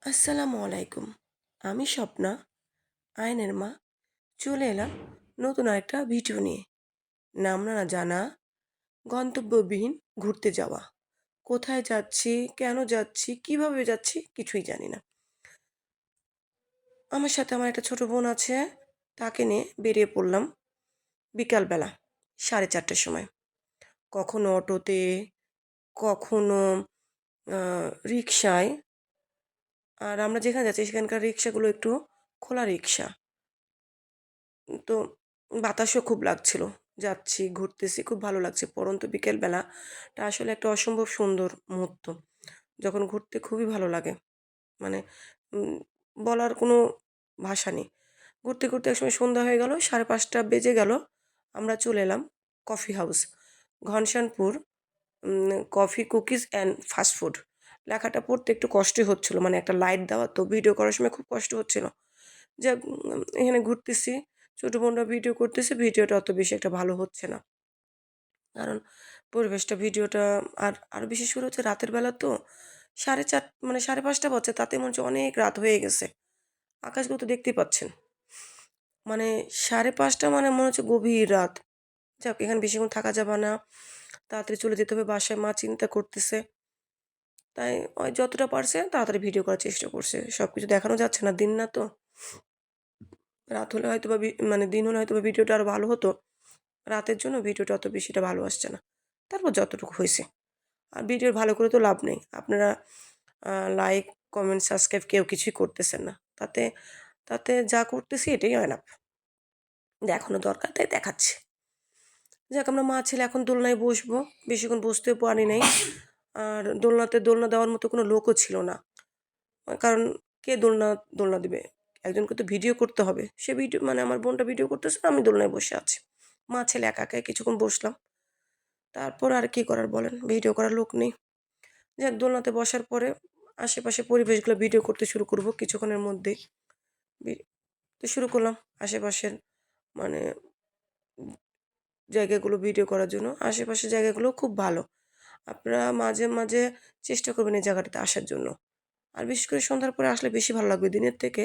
আসসালামু আলাইকুম। আমি স্বপ্না, আয়নের মা। চলে এলাম নতুন আরেকটা ভিডিও নিয়ে। নাম না জানা, গন্তব্যবিহীন ঘুরতে যাওয়া। কোথায় যাচ্ছি, কেন যাচ্ছি, কিভাবে যাচ্ছি কিছুই জানি না। আমার সাথে আমার একটা ছোট বোন আছে, তাকে নিয়ে বেরিয়ে পড়লাম বিকালবেলা 4:30টার সময়। কখনো অটোতে, কখনো আ রিক্সায়। আর আমরা যেখানে যাচ্ছি সেখানকার রিক্সাগুলো একটু খোলা রিক্সা। তো বাতাসও খুব লাগছিল। যাচ্ছি, ঘুরতেছি, খুব ভালো লাগছে। পড়ন্ত বিকেলবেলাটা আসলে একটা অসম্ভব সুন্দর মুহূর্ত। যখন ঘুরতে খুবই ভালো লাগে। মানে উম বলার কোনো ভাষা নেই। ঘুরতে, ঘুরতে একসময় সন্ধ্যা হয়ে গেল, 5:30 বেজে গেল। আমরা চলে এলাম coffee house. Ghanashyampur coffee, cookies and fast food. লেখাটা পড়তে একটু কষ্টই হচ্ছিল। মানে একটা লাইট দেওয়া তো ভিডিও করার সময় খুব কষ্ট হচ্ছিল। যাক এখানে ঘুরতেছি, ছোট বোনরা ভিডিও করতেছে, ভিডিওটা অত বেশি একটা ভালো হচ্ছে না। কারণ পরিবেশটা ভিডিওটা আরো বিশেষ করে হচ্ছে রাতের বেলা তো 4:30 মানে 5:30 বাজছে তাতে মনে হচ্ছে অনেক রাত হয়ে গেছে। আকাশগুলো তো দেখতেই পাচ্ছেন। মানে 5:30 মানে মনে হচ্ছে গভীর রাত। যাক এখানে বেশিক্ষণ থাকা যাবে না। তাড়াতাড়ি চলে যেতে হবে বাসায়, মা চিন্তা করতেছে। তাই ওই যতটা পারছে তাড়াতাড়ি ভিডিও করার চেষ্টা করছে। সবকিছু দেখানো যাচ্ছে না, দিন না তো। রাত হলে হয়তোবা মানে দিন হলে হয়তোবা ভিডিওটা আরো ভালো হতো। রাতের জন্য ভিডিওটা অত বেশিটা ভালো আসছে না। তারপর যতটুকু হইছে। আর ভিডিও ভালো করে তো লাভ নেই। আপনারা লাইক, কমেন্ট, সাবস্ক্রাইব কেউ কিছুই করতেছেন না। তাতে তাতে যা করতেছি এটাই এনাফ। দেখানো দরকার তাই দেখাচ্ছি। যাক আমরা মা ছেলে এখন দোলনায় বসবো। বেশিক্ষণ বসতেও পারি নাই। আর দোলনা দেওয়ার মতো কোনো লোকও ছিল না। কারণ কে দোলনা দিবে? একজনকে তো ভিডিও করতে হবে। সে ভিডিও মানে আমার বোনটা ভিডিও করতেছে, আমি দোলনায় বসে আছি। মা ছেলে একা, একাই কিছুক্ষণ বসলাম। তারপর আর কি করার বলেন? ভিডিও করার লোক নেই। যাক দোলনাতে বসার পরে আশেপাশে পরিবেশগুলো ভিডিও করতে শুরু করব কিছুক্ষণের মধ্যেই। বি তো শুরু করলাম আশেপাশের মানে উম জায়গাগুলো ভিডিও করার জন্য। আশেপাশের জায়গাগুলো খুব ভালো। আপনারা মাঝে, মাঝে চেষ্টা করবেন এই জায়গাটাতে আসার জন্য। আর বিশেষ করে সন্ধ্যার পরে আসলে বেশি ভালো লাগবে দিনের থেকে।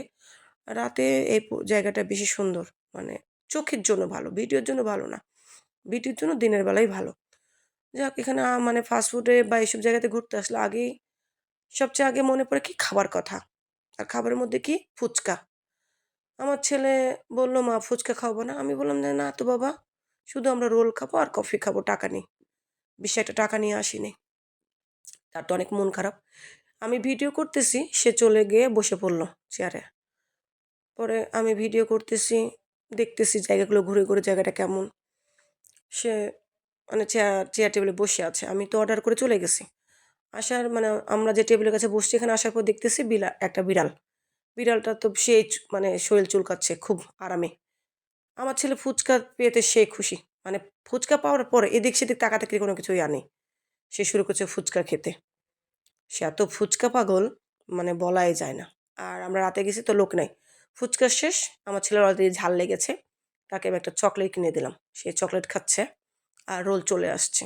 রাতে এই জায়গাটা বেশি সুন্দর। মানে চোখের জন্য ভালো, ভিডিওর জন্য ভালো না। ভিডিওর জন্য দিনের বেলাই ভালো। যাক এখানে মানে ফাস্ট ফুডে বা এইসব জায়গাতে ঘুরতে আসলে সবচেয়ে আগে মনে পড়ে কি খাবার কথা। আর খাবারের মধ্যে কি ফুচকা। আমার ছেলে বলল, "মা ফুচকা খাবো না।" আমি বললাম যে, "না তো বাবা, শুধু আমরা রোল খাবো আর কফি খাবো, টাকা নেই।" বেশি একটা টাকা নিয়ে আসিনি। তার তো অনেক মন খারাপ। আমি ভিডিও করতেছি, সে চলে গিয়ে বসে পড়ল চেয়ারে। পরে আমি ভিডিও করতেছি, দেখতেছি জায়গাগুলো ঘুরে, ঘুরে জায়গাটা কেমন। সে মানে চেয়ার টেবিলে বসে আছে। আমি তো অর্ডার করে চলে গেছি। মানে আমরা যে টেবিলের কাছে বসছি এখানে আসার পর দেখতেছি একটা বিড়াল। বিড়ালটা তো সেই মানে শরীর চুলকাচ্ছে খুব আরামে। আমার ছেলে ফুচকা পেয়েতে সে খুশি। মানে ফুচকা পাওয়ার পরে এদিক সেদিক তাকাতাকি কোনো কিছুই আর নেই। সে শুরু করছে ফুচকা খেতে। সে এত ফুচকা পাগল মানে বলাই যায় না। আর আমরা রাতে গেছি তো লোক নাই। ফুচকা শেষ, আমার ছেলের অলরেডি ঝাল লেগেছে। তাকে আমি একটা চকলেট কিনে দিলাম। সে চকলেট খাচ্ছে আর রোল চলে আসছে।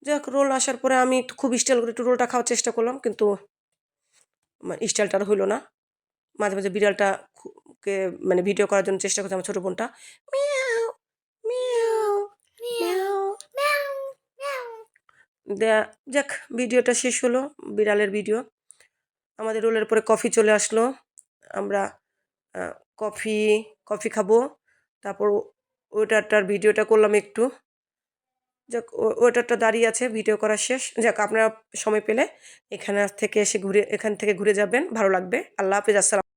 যাক রোল আসার পরে আমি একটু খুব স্টাইল করে একটু রোলটা খাওয়ার চেষ্টা করলাম কিন্তু স্টাইলটা আর হইল না। মাঝে, মাঝে বিড়ালটা কে মানে ভিডিও করার জন্য চেষ্টা করছে আমার ছোট বোনটা। মিয়াও, মিয়াও, মিয়াও, মিয়াও। দেয়া যাক ভিডিওটা শেষ হলো, বিড়ালের ভিডিও। আমাদের রোলের পরে কফি চলে আসলো। আমরা আ কফি, কফি খাবো। তারপর ওয়েটারটার ভিডিওটা করলাম একটু। যাক ওয়েটারটা দাঁড়িয়ে আছে, ভিডিও করা শেষ। যাক আপনারা সময় পেলে এখান থেকে ঘুরে যাবেন। ভালো লাগবে। আল্লাহ হাফেজ।